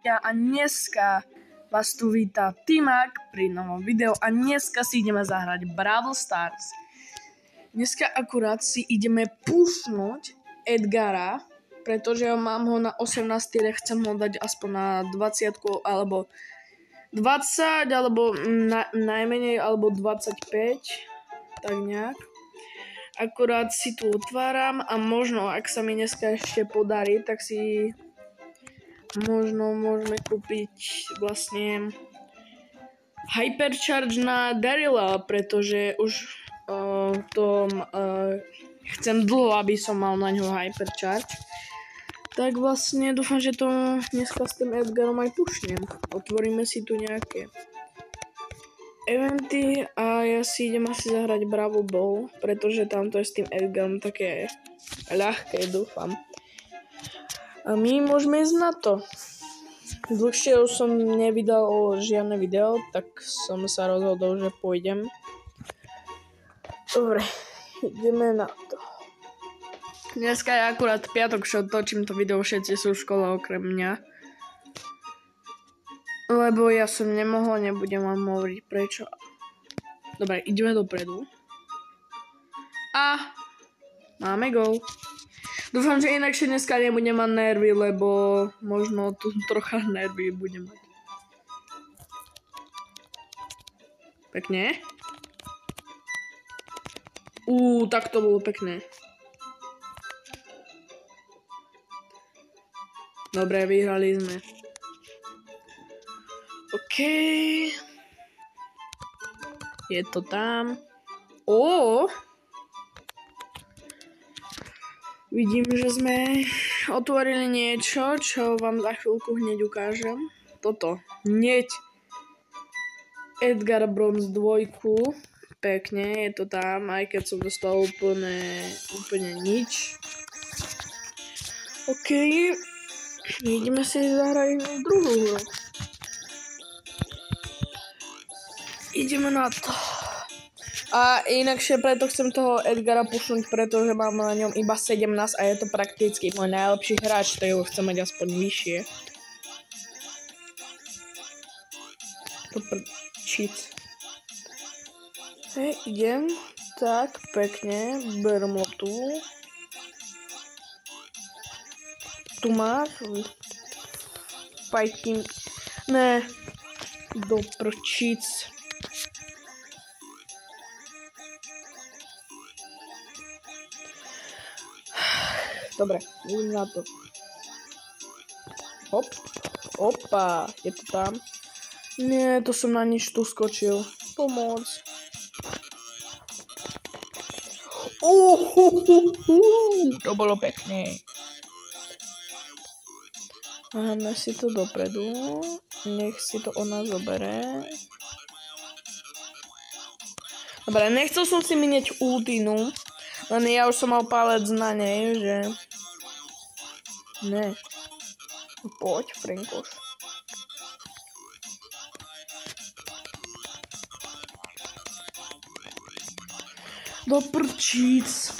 dňa a dneska vás tu víta Timak pri novom videu a dneska si ideme zahrať Brawl Stars. Dneska akurát si ideme pušnúť Edgara, pretože mám ho na 18, ale chcem ho dať aspoň na 20 alebo 20 alebo najmenej alebo 25, tak nejak. Akurát si tu otváram a možno, ak sa mi dneska ešte podarí, tak si možno môžeme kúpiť vlastne Hypercharge na Daryla, pretože už chcem dlho, aby som mal na ňo Hypercharge. Tak vlastne dúfam, že to dneska s tým Edgarom aj pušnem. Otvoríme si tu nejaké eventy a ja si idem asi zahrať Brawl Ball, pretože tamto je s tým Edgarom také ľahké, dúfam. A my môžeme ísť na to. Dlhšie už som nevydal žiadne video, tak som sa rozhodol, že pôjdem. Dobre, ideme na to. Dneska je akurát piatok, čo točím to video, všetci sú v škole okrem mňa. Lebo ja som nemohol, nebudem vám hovoriť prečo. Dobre, ideme dopredu. A máme gól. Dúfam, že inakšie dneska nebudem mať nervy, lebo možno tu trocha nervy budem mať. Pekne. Tak to bolo pekné. Dobre, vyhrali sme. OK. Je to tam. Vidím, že sme otvorili niečo, čo vám za chvíľku hneď ukážem. Toto. Hneď. Edgar Bronze 2. Pekne, je to tam, aj keď som dostal úplne nič. OK. Ideme si zahrať druhú hru. Ideme na to. A inakšie preto chcem toho Edgara pušnúť, pretože mám na ňom iba 17 a je to prakticky môj najlepší hráč, to ho chcem mať aspoň vyššie. To cheat. Hej, idem. Tak, pekne. Berem lotu. Tu máš. Fighting. Ne. Do prčíc. Dobre, idem na to. Hop. Opa, je to tam. Nie, to som na nič tu skočil. Pomoc. To bolo pekné. Dáme si to dopredu. Nech si to ona zobere. Dobre, nechcel som si minieť ultinu. Len ja už som mal palec na nej, že... Ne. Poď, Frankoš. Do prčíc.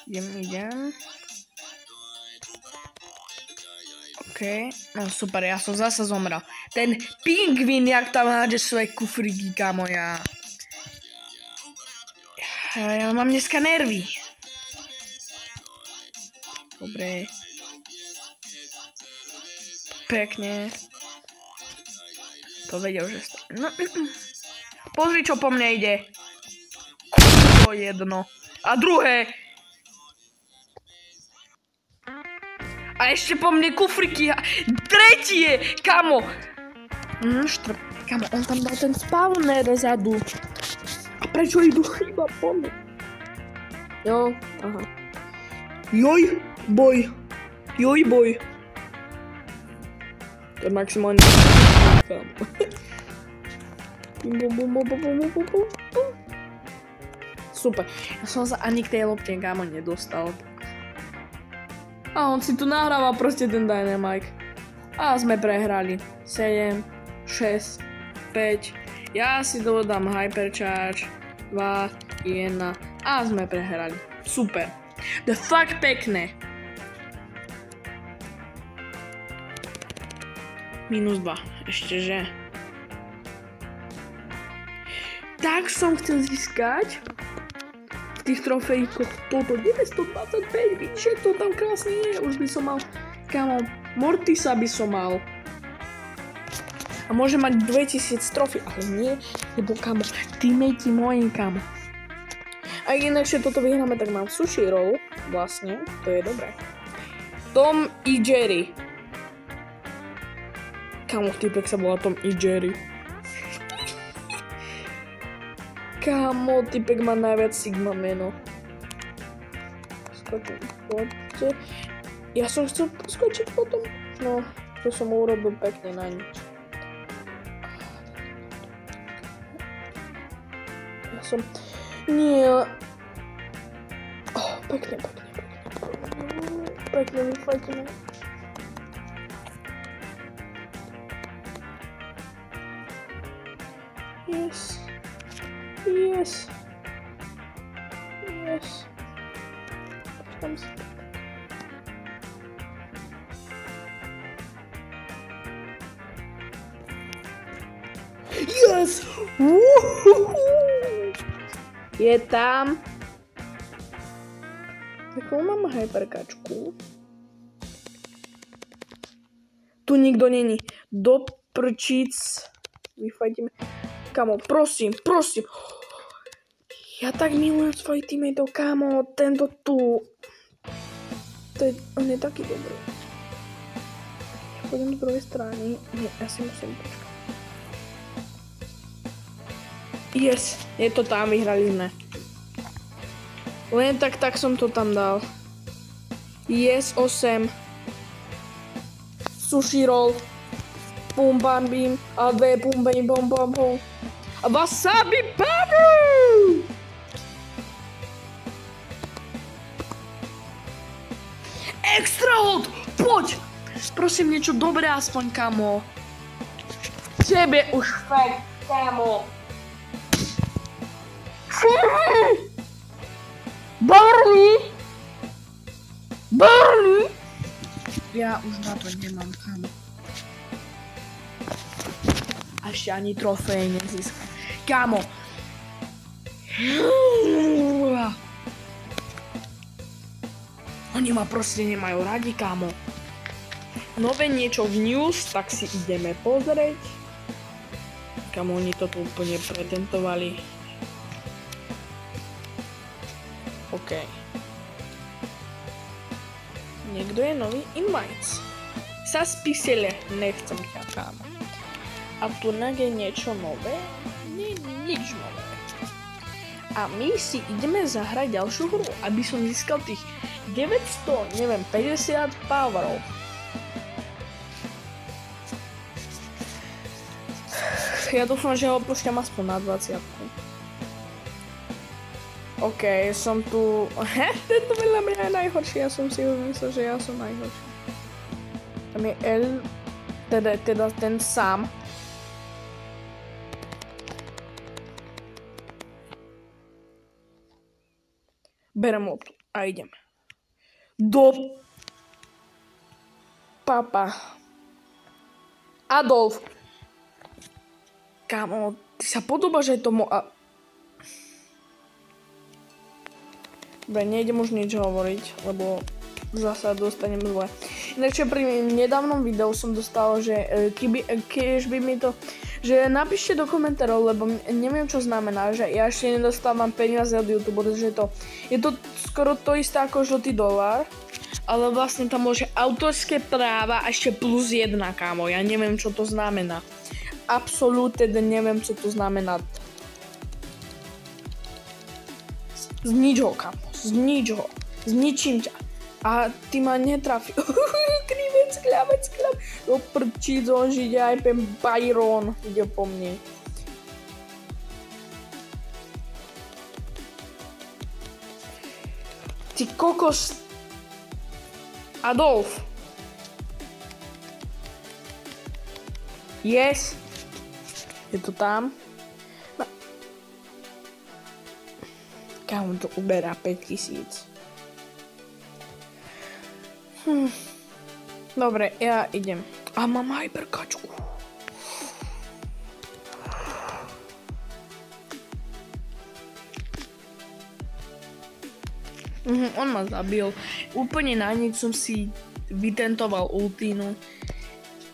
Idem. OK, no super, ja som zase zomrel. Ten pingvín, jak tam hádže svoje kufriky, kámo, ja mám dneska nervy. Dobre. Pekne. To vedel, že no. Pozri, čo po mne ide. To jedno. A druhé. A ešte po mne kufriky. Tretie, kamo. Kamo, on tam dal ten spawner zadu. A prečo idú chyba po mne? Jo, aha. Joj, boj. To je maximálne. Super. Ja som sa ani k tej lopte, kámo, nedostal. A on si tu nahráva proste ten Dynamite. A sme prehrali. 7, 6, 5. Ja si dodám Hypercharge. 2, 1. A sme prehrali. Super. To je fakt pekné. -2, ešte že. Tak som chcel získať v tých trofejkoch toto 925, vidíš, jak to tam krásne je, už by som mal, kámo, Mortisa by som mal. A môže mať 2000 trofí, ale nie, lebo kámo, teammate moji, kámo. A inakšie toto vyhráme, tak mám sushi roll, vlastne, to je dobré. Tom i Jerry. Kámo, týpek sa volá Tom i Jerry. Kámo, týpek má najviac Sigma meno. Skočím, poďte. Ja som chcel poskočiť potom. No, to som urobil pekne na nič. Ja som... Nie. Oh, pekne. Pekne vyfajtené. Yes. Počkám si. Yes! Je tam. Takú mám hyperkačku. Tu nikto není. Do prčíc. Vyfajtíme. Kamo, prosím. Ja tak milujem svojich teammateov, kámo, tento tu. On je taký dobrý. Ja pôjdem z druhej strany. Nie, ja si musím počkať. Yes, je to tam, vyhrali sme. Len tak som to tam dal. Yes, 8. Sushi roll. Pum bam bim. A 2 pum bam bom bom bom. A wasabi powder! Extra hot! Poď! Prosím, niečo dobré aspoň, kamo. Tebe už fakt, kamo. Barley! Ja už na to nemám, kamo. A ešte ani trofej nezískam. Kamo! Oni ma proste nemajú radi, kámo. Nové niečo v news, tak si ideme pozrieť. Kámo, oni to tu úplne pretentovali. OK. Niekto je nový invites. Sa spísele, nechcem ťa, kámo. A tu je niečo nové? Nie, nič nové. A my si ideme zahrať ďalšiu hru, aby som získal tých 900, neviem, 50 powerov. Ja dúfam, že ho počkám aspoň na 20. OK, som tu... Tento veľa mňa je najhorší, ja som si myslel, že ja som najhorší. Tam je L, teda ten sám. Berem loptu a idem. Do papa. Adolf. Kámo, ty sa podobáš aj tomu a... Dobre, nejdem už nič hovoriť, lebo zasa dostanem zle. Ináč pri nedávnom videu som dostal, že keď by mi to... Že napíšte do komentárov, lebo neviem čo znamená, že ja ešte nedostávam peniaze od YouTube, pretože je to skoro to isté ako žltý dolár, ale vlastne tam môže autorské práva a ešte plus 1, kámo, ja neviem čo to znamená. Absolútne neviem čo to znamená. Z ničoho, kámo, z ničoho, zničím ťa. A ty ma netrafil. Krivec, kľavec. Do prčíc, on ide aj pen Byron. Ide po mne. Ty kokos. Adolf. Yes. Je to tam. Kámo, to uberá 5000. Dobre, ja idem. A mám hyperkačku. On ma zabil. Úplne na nič som si vytentoval ultínu.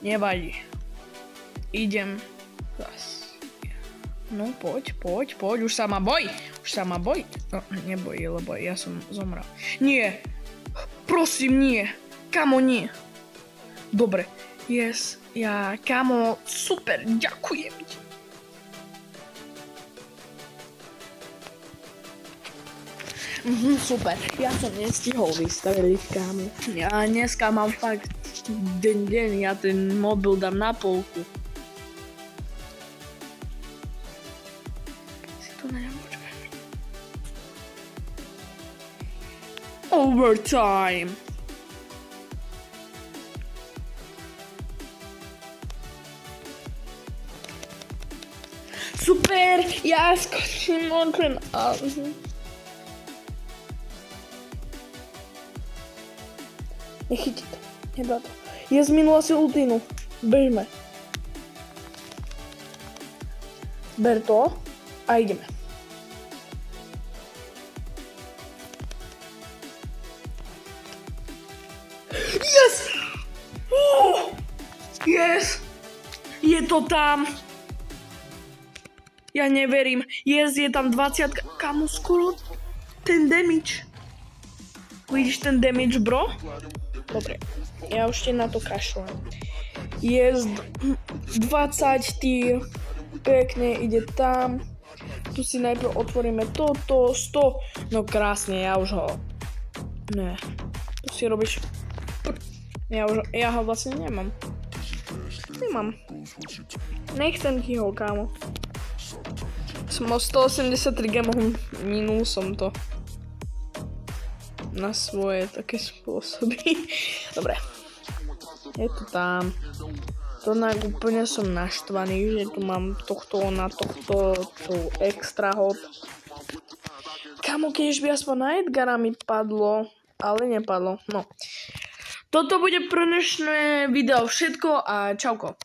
Nevadí. Idem zas. No poď. Už sa ma boj. No, nebojí, lebo ja som zomrel. Nie. Prosím, nie. Kamo, nie. Dobre. Yes. Ja, kamo, super. Ďakujem ti. Super, ja som nestihol vystaviť, kámo. Ja dneska mám fakt deň, ja ten mobil dám na polku. Si to neviem, počkaj. Overtime. Super, ja skočím očen. Nechytí to, nedá to. Je zminula si ultínu. Bežme. Ber to a ideme. Yes! Yes! Je to tam. Ja neverím. Yes, je tam 20. Kamu skoro ten damage. Vidíš ten damage, bro? Dobre, ja už na to kašľam. Je 20 týr, pekne ide tam. Tu si najprv otvoríme toto, 100. No krásne, ja už ho... Ne, tu si robíš... Ja ho vlastne nemám. Nechcem ti ho, kámo. Som o 183 gemov, minul som to. Na svoje také spôsoby. Dobre. Je to tam. To úplne som naštvaný, že tu mám tohto na tohto, tu extra hod. Kamo, keď by aspoň na Edgara mi padlo, ale nepadlo. No. Toto bude pre dnešné video všetko a čauko.